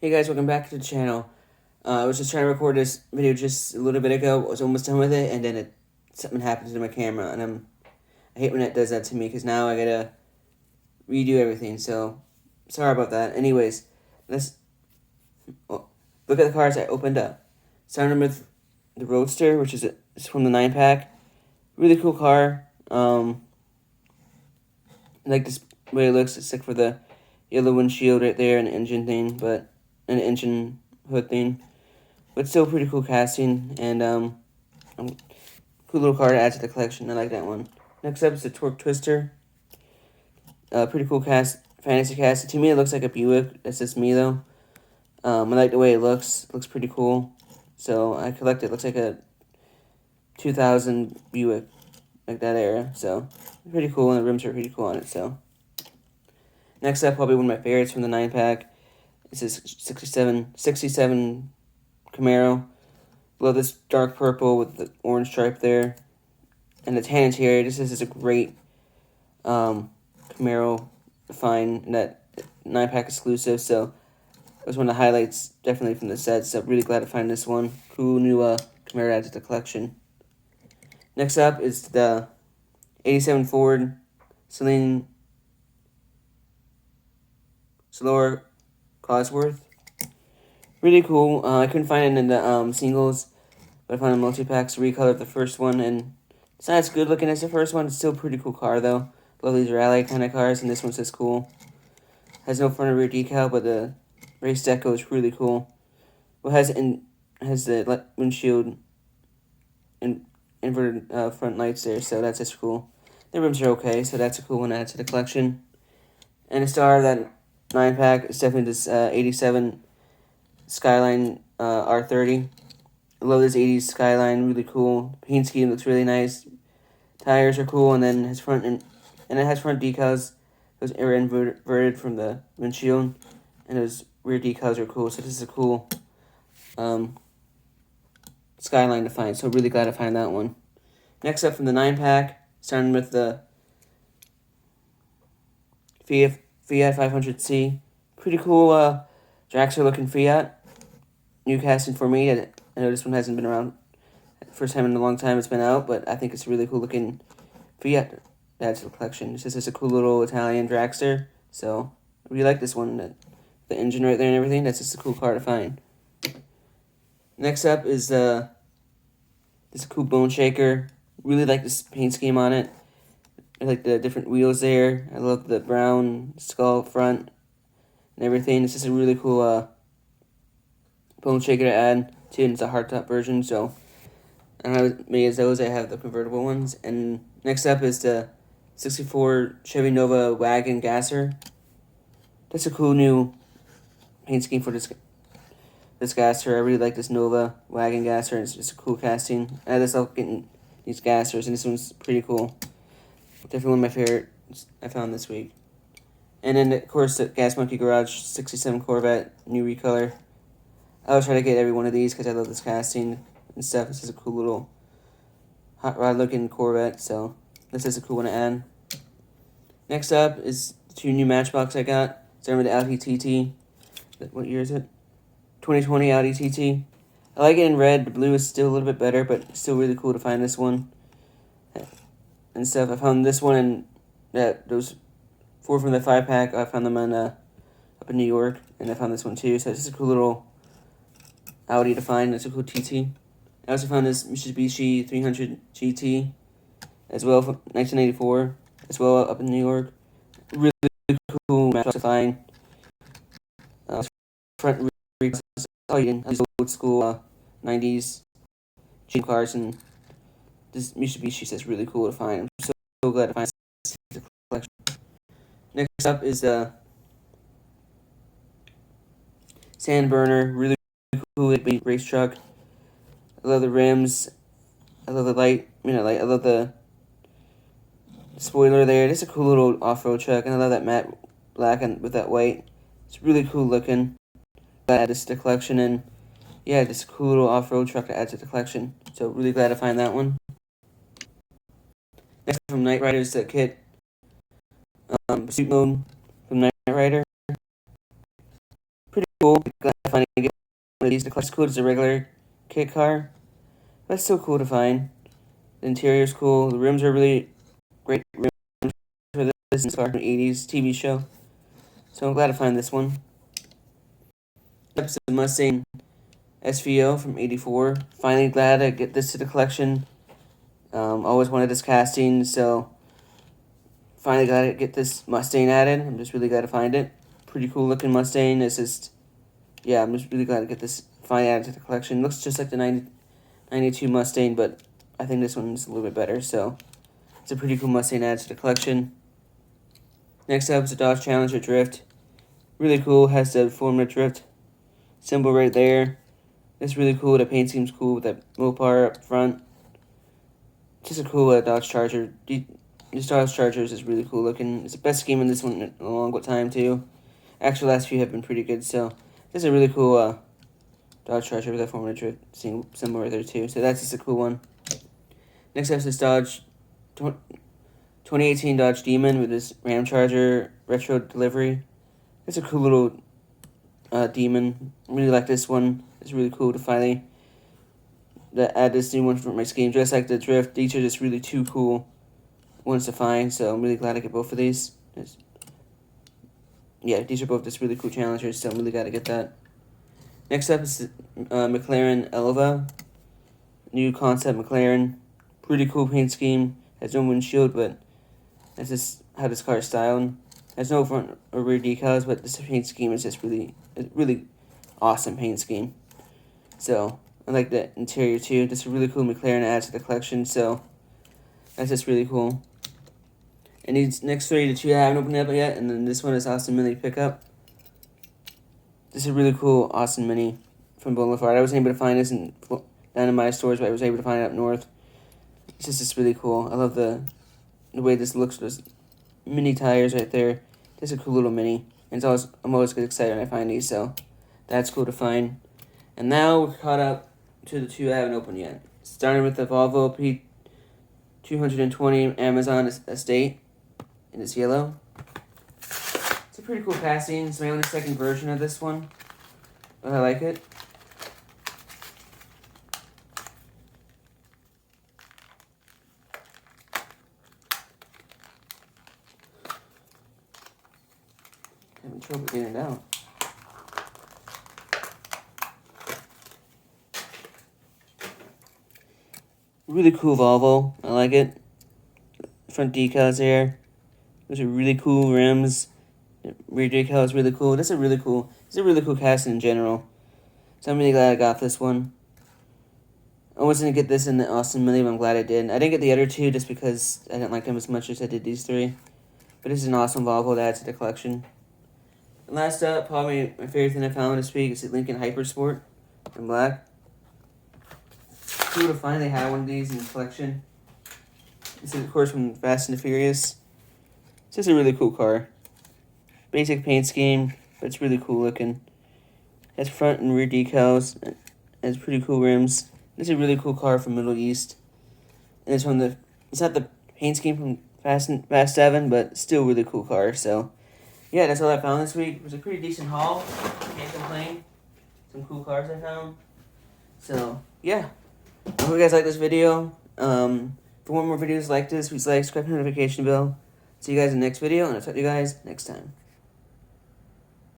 Hey guys, welcome back to the channel. I was just trying to record this video just a little bit ago. I was almost done with it, and then something happened to my camera, and I hate when it does that to me because now I gotta redo everything. So sorry about that. Anyways, let's look at the cars I opened up. Starting with the Roadster, which is it's from the 9-pack. Really cool car. I like this way it looks, except for the yellow windshield right there and the engine thing, but an engine hood thing. But still pretty cool casting, and cool little car to add to the collection. I like that one. Next up is the Torque Twister. Pretty cool fantasy cast. To me, it looks like a Buick. That's just me though. I like the way it looks. It looks pretty cool. So I collect it. It looks like a 2000 Buick, like that era. So pretty cool, and the rims are pretty cool on it. So next up, probably one of my favorites from the 9-pack. This is 67 Camaro. Love this dark purple with the orange stripe there. And the tan interior. This is a great Camaro find, that 9-pack exclusive. So it was one of the highlights definitely from the set. So really glad to find this one. Cool new Camaro added to the collection. Next up is the 87 Ford Celine Slower Cosworth. Really cool. I couldn't find it in the singles, but I found a multi-packs recolor of the first one, and it's not as good looking as the first one. It's still a pretty cool car though. Love these rally kind of cars, and this one's just cool. Has no front or rear decal, but the race deco is really cool. Well, has the windshield and inverted front lights there, so that's just cool. The rims are okay, so that's a cool one to add to the collection. And the star of that 9-pack is definitely this 87 Skyline R30. I love this 80s Skyline, really cool. Paint scheme looks really nice. Tires are cool, and then his front and it has front decals. Those are inverted from the windshield, and those rear decals are cool. So this is a cool Skyline to find. So really glad to find that one. Next up from the 9-pack, starting with the Fiat 500C. Pretty cool dragster looking Fiat. New casting for me. I know this one hasn't been around. First time in a long time it's been out, but I think it's a really cool looking Fiat to add to the collection. It's just a cool little Italian dragster. So I really like this one. The engine right there and everything. That's just a cool car to find. Next up is this cool bone shaker. Really like this paint scheme on it. I like the different wheels there. I love the brown skull front and everything. It's just a really cool bone shaker to add to, and it's a hardtop version. So I don't have many of those. I have the convertible ones. And next up is the 64 Chevy Nova Wagon gasser. That's a cool new paint scheme for this gasser. I really like this Nova Wagon gasser. It's just a cool casting. I just love getting these gassers, and this one's pretty cool. Definitely one of my favorites I found this week. And then, of course, the Gas Monkey Garage 67 Corvette, new recolor. I always try to get every one of these because I love this casting and stuff. This is a cool little hot rod looking Corvette, so this is a cool one to add. Next up is the two new Matchbox I got. Starting with the Audi TT. What year is it? 2020 Audi TT. I like it in red. The blue is still a little bit better, but it's still really cool to find this one and stuff. I found this one and those 4 from the 5-pack. I found them up in New York, and I found this one too. So it's just a cool little Audi to find. It's a cool TT. I also found this Mitsubishi 300 GT as well from 1984 as well up in New York. Really cool match to find. Front rear old school 90s Jeep cars, and this Mitsubishi is really cool to find. I'm so glad to find this collection. Next up is the Sandburner, really cool big race truck. I love the rims. I love the light. I love the spoiler there. This is a cool little off-road truck, and I love that matte black and with that white. It's really cool looking. Add this to the collection, and yeah, this cool little off-road truck to add to the collection. So really glad to find that one. Next from Knight Rider is the kit Pursuit Mode from Knight Rider. Pretty cool. finally get one of these. The collector's cool. It's a regular kit car. That's still cool to find. The interior's cool. The rims are really great rims for this car from the 80s TV show. So I'm glad to find this one. It's a Mustang SVO from '84. Finally glad to get this to the collection. Always wanted this casting, so finally glad to get this Mustang added. I'm just really glad to find it. Pretty cool looking Mustang. It's just, yeah, I'm just really glad to get this finally added to the collection. Looks just like the 92 Mustang, but I think this one's a little bit better, so it's a pretty cool Mustang added to the collection. Next up is a Dodge Challenger Drift. Really cool, has the Formula Drift symbol right there. It's really cool. The paint scheme's cool with that Mopar up front. Just a cool Dodge Charger. This Dodge Charger is just really cool looking. It's the best scheme in this one in a long time too. Actually, last few have been pretty good. So this is a really cool Dodge Charger with that Formula Drift symbol right there too. So that's just a cool one. Next up is this Dodge 2018 Dodge Demon with this Ram Charger retro delivery. It's a cool little Demon. I really like this one. It's really cool to finally add this new one for my scheme. Just like the Drift, these are just really two cool ones to find. So I'm really glad I get both of these. Yeah, these are both just really cool Challengers. So I'm really glad to get that. Next up is Mclaren Elva. New concept Mclaren. Pretty cool paint scheme. Has no windshield, but that's just how this car is styled. Has no front or rear decals, but this paint scheme is just really awesome paint scheme. So I like the interior too. Just a really cool McLaren add to the collection. So that's just really cool. And these next three, the two I haven't opened up yet, and then this one is Austin Mini pickup. This is a really cool Austin Mini from Boulevard. I wasn't able to find this down in my stores, but I was able to find it up north. It's just really cool. I love the way this looks. Those mini tires right there. This is a cool little Mini. And I'm always get excited when I find these, so that's cool to find. And now we're caught up to the two I haven't opened yet. Starting with the Volvo P220 Amazon Estate, and it's yellow. It's a pretty cool casting. It's my only second version of this one, but I like it. Having trouble getting it out. Really cool Volvo. I like it. Front decals there. Those are really cool rims. The rear decal is really cool. It's a really cool casting in general. So I'm really glad I got this one. I wasn't gonna get this in the Austin Mini, but I'm glad I did. I didn't get the other two just because I didn't like them as much as I did these three. But this is an awesome Volvo to add to the collection. And last up, probably my favorite thing I found this week is the Lincoln Hypersport in black. Cool to finally have one of these in the collection. This is, of course, from Fast and the Furious. It's just a really cool car. Basic paint scheme, but it's really cool looking. It has front and rear decals. It has pretty cool rims. This is a really cool car from Middle East. And it's not the paint scheme from Fast 7, but still really cool car. So, yeah, that's all I found this week. It was a pretty decent haul. Can't complain. Some cool cars I found. So, yeah. I hope you guys like this video. For more videos like this, please like, subscribe, notification bell. See you guys in the next video, and I'll talk to you guys next time.